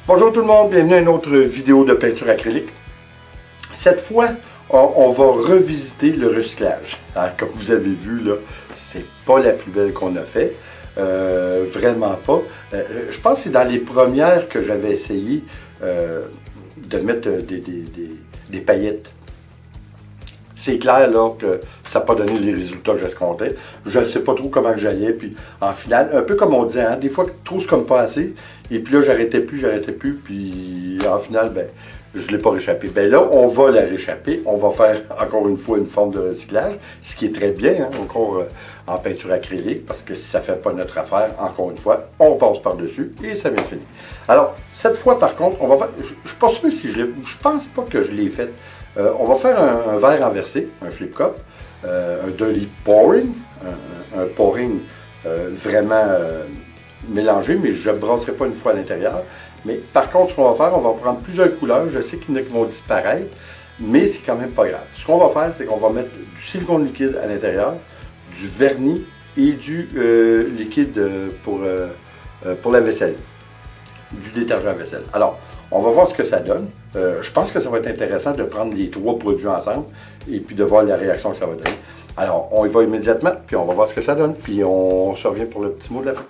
Bonjour tout le monde, bienvenue à une autre vidéo de peinture acrylique. Cette fois, on va revisiter le recyclage. Alors, comme vous avez vu, là, c'est pas la plus belle qu'on a fait. Vraiment pas. Je pense que c'est dans les premières que j'avais essayé de mettre des paillettes. C'est clair là, que ça n'a pas donné les résultats que j'escomptais. Je ne sais pas trop comment j'allais. Puis en finale, un peu comme on dit, hein, des fois trop c'est comme pas assez. Et puis là, j'arrêtais plus. Puis en finale, ben, je ne l'ai pas réchappé. Ben là, on va la réchapper. On va faire encore une fois une forme de recyclage, ce qui est très bien, hein, encore en peinture acrylique, parce que si ça ne fait pas notre affaire, encore une fois, on passe par-dessus et ça vient de finir. Alors, cette fois, par contre, on va faire. Je ne suis pas sûr si je l'ai. Je pense pas que je l'ai fait. On va faire un verre renversé, un flip cup, un dirty pouring, un pouring vraiment mélangé, mais je ne brasserai pas une fois à l'intérieur. Mais par contre, ce qu'on va faire, on va prendre plusieurs couleurs. Je sais qu'il y en a qui vont disparaître, mais c'est quand même pas grave. Ce qu'on va faire, c'est qu'on va mettre du silicone liquide à l'intérieur, du vernis et du liquide pour la vaisselle, du détergent à vaisselle. Alors, on va voir ce que ça donne. Je pense que ça va être intéressant de prendre les trois produits ensemble et puis de voir la réaction que ça va donner. Alors, on y va immédiatement, puis on va voir ce que ça donne, puis on se revient pour le petit mot de la fin.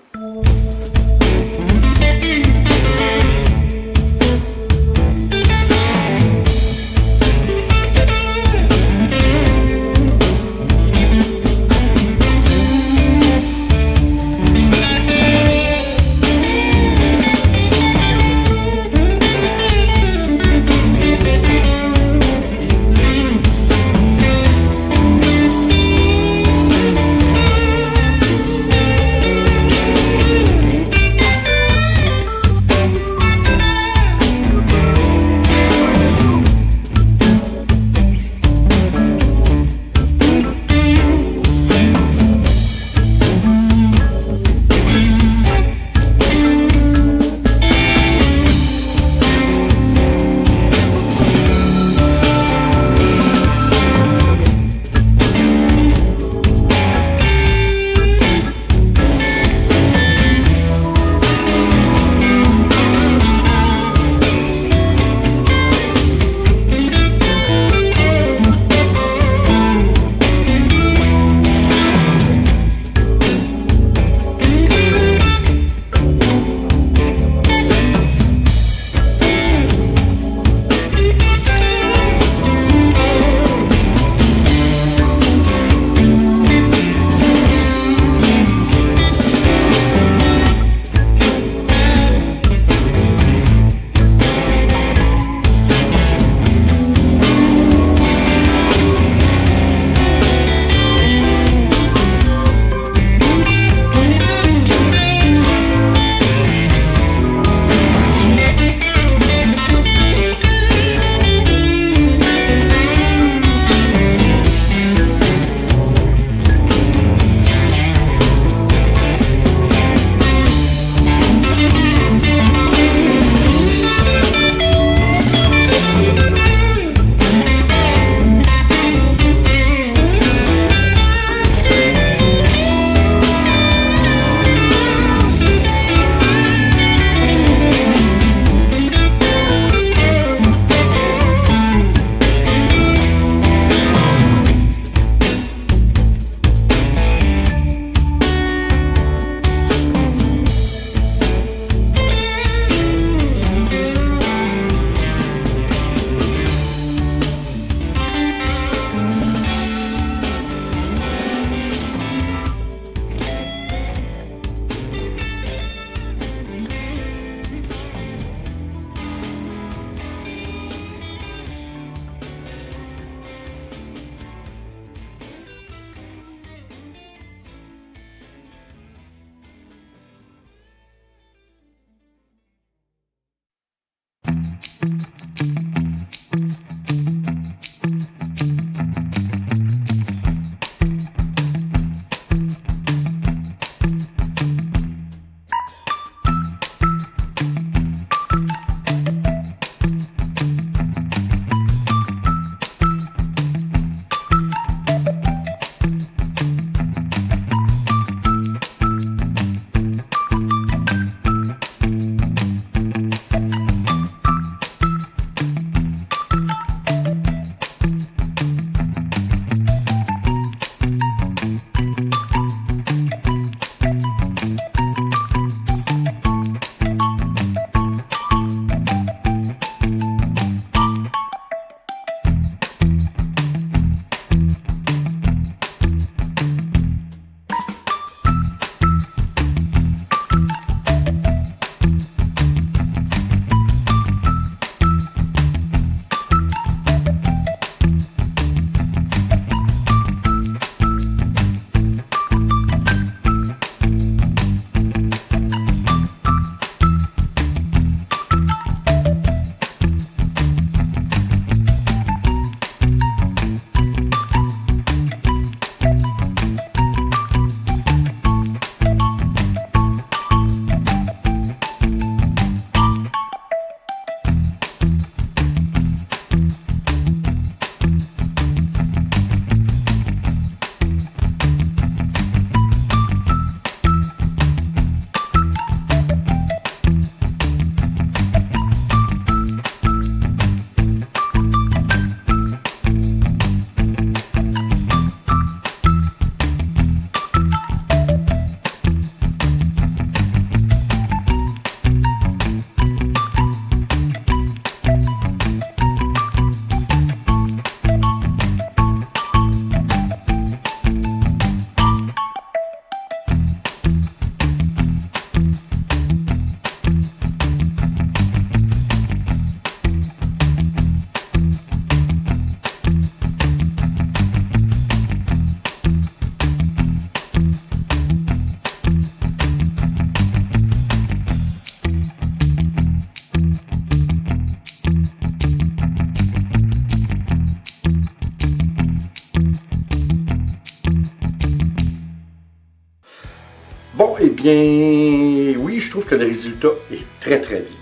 bien, oui, je trouve que le résultat est très, très bien.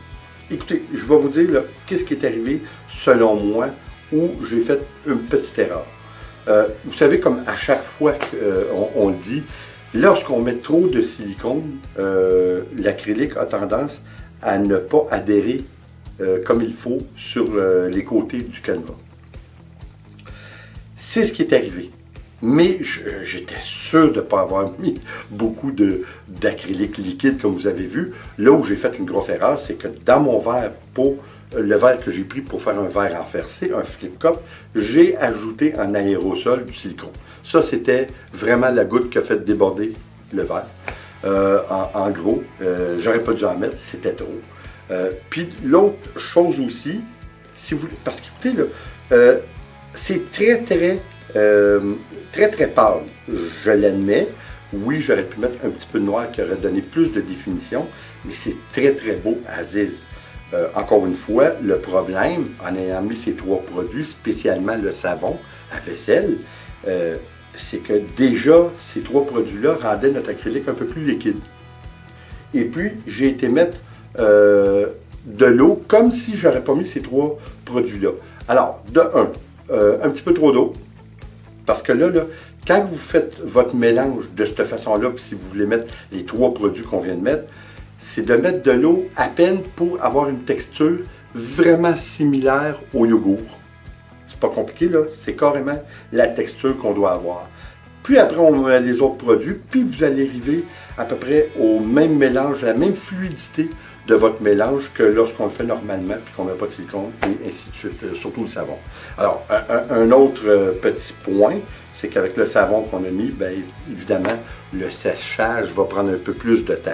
Écoutez, je vais vous dire qu'est-ce qui est arrivé, selon moi, où j'ai fait une petite erreur. Vous savez, comme à chaque fois qu'on le dit, lorsqu'on met trop de silicone, l'acrylique a tendance à ne pas adhérer comme il faut sur les côtés du canevas. C'est ce qui est arrivé. Mais j'étais sûr de ne pas avoir mis beaucoup d'acrylique liquide, comme vous avez vu. Là où j'ai fait une grosse erreur, c'est que dans mon verre, le verre que j'ai pris pour faire un verre renversé, un flip cup, j'ai ajouté en aérosol du silicone. Ça, c'était vraiment la goutte qui a fait déborder le verre. En gros, j'aurais pas dû en mettre, c'était trop. Puis l'autre chose aussi, parce qu'écoutez, là, c'est très pâle, je l'admets. Oui, j'aurais pu mettre un petit peu de noir qui aurait donné plus de définition, mais c'est très beau à Aziz. Encore une fois, le problème, en ayant mis ces trois produits, spécialement le savon à vaisselle, c'est que déjà, ces trois produits-là rendaient notre acrylique un peu plus liquide. Et puis, j'ai été mettre de l'eau comme si j'aurais pas mis ces trois produits-là. Alors, de un petit peu trop d'eau, parce que là, quand vous faites votre mélange de cette façon-là, puis si vous voulez mettre les trois produits qu'on vient de mettre, c'est de mettre de l'eau à peine pour avoir une texture vraiment similaire au yogourt. C'est pas compliqué, là. C'est carrément la texture qu'on doit avoir. Puis après, on met les autres produits, puis vous allez arriver à peu près au même mélange, à la même fluidité de votre mélange que lorsqu'on le fait normalement, puis qu'on ne met pas de silicone, et ainsi de suite, surtout le savon. Alors, un autre petit point, c'est qu'avec le savon qu'on a mis, bien évidemment, le séchage va prendre un peu plus de temps.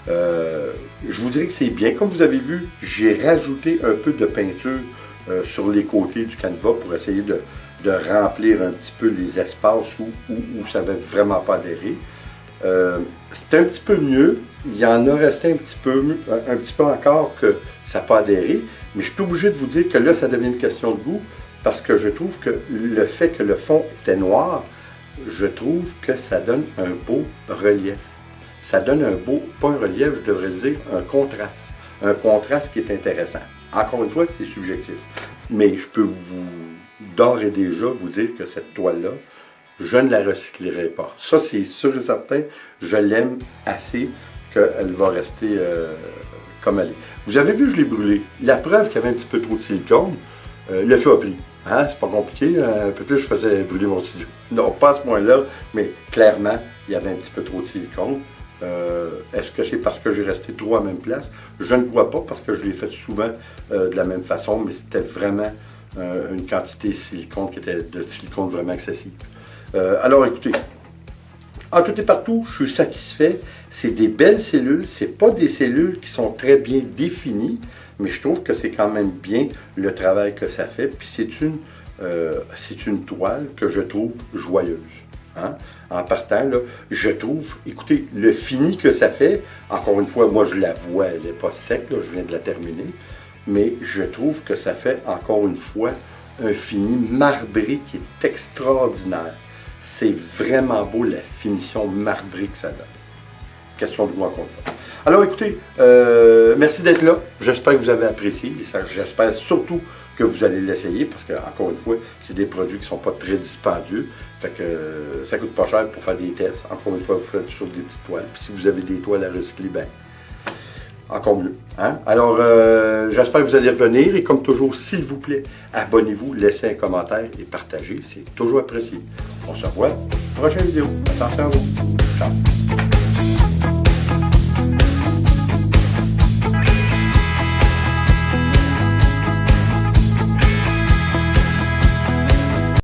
Je vous dirais que c'est bien. Comme vous avez vu, j'ai rajouté un peu de peinture sur les côtés du canevas pour essayer de remplir un petit peu les espaces où ça n'avait vraiment pas adhéré. C'est un petit peu mieux. Il y en a resté un petit peu encore que ça n'a pas adhéré. Mais je suis obligé de vous dire que là, ça devient une question de goût parce que je trouve que le fait que le fond était noir, je trouve que ça donne un beau relief. Ça donne un beau, pas un relief, je devrais dire un contraste. Un contraste qui est intéressant. Encore une fois, c'est subjectif. Mais je peux d'ores et déjà vous dire que cette toile-là, je ne la recyclerai pas. Ça, c'est sûr et certain, je l'aime assez qu'elle va rester comme elle est. Vous avez vu, je l'ai brûlé. La preuve qu'il y avait un petit peu trop de silicone, le feu a pris. Hein? C'est pas compliqué, un peu plus je faisais brûler mon studio. Non, pas à ce point-là, mais clairement, il y avait un petit peu trop de silicone. Est-ce que c'est parce que j'ai resté trop à la même place? Je ne crois pas, parce que je l'ai fait souvent de la même façon, mais c'était vraiment une quantité de silicone qui était de silicone vraiment excessive. Alors écoutez, en tout et partout, je suis satisfait. C'est des belles cellules, c'est pas des cellules qui sont très bien définies, mais je trouve que c'est quand même bien le travail que ça fait. Puis c'est une toile que je trouve joyeuse. Hein? En partant, là, je trouve, écoutez, le fini que ça fait, encore une fois, moi je la vois, elle n'est pas sec, là, je viens de la terminer, mais je trouve que ça fait, encore une fois, un fini marbré qui est extraordinaire. C'est vraiment beau la finition marbrée que ça donne. Question de goût encore une fois. Alors écoutez, merci d'être là. J'espère que vous avez apprécié. J'espère surtout que vous allez l'essayer parce que, encore une fois, c'est des produits qui ne sont pas très dispendieux. Fait que ça coûte pas cher pour faire des tests. Encore une fois, vous faites sur des petites toiles. Puis si vous avez des toiles à recycler, ben, encore mieux. Hein? Alors, j'espère que vous allez revenir. Et comme toujours, s'il vous plaît, abonnez-vous, laissez un commentaire et partagez. C'est toujours apprécié. On se revoit. Prochaine vidéo. Attention à vous. Ciao.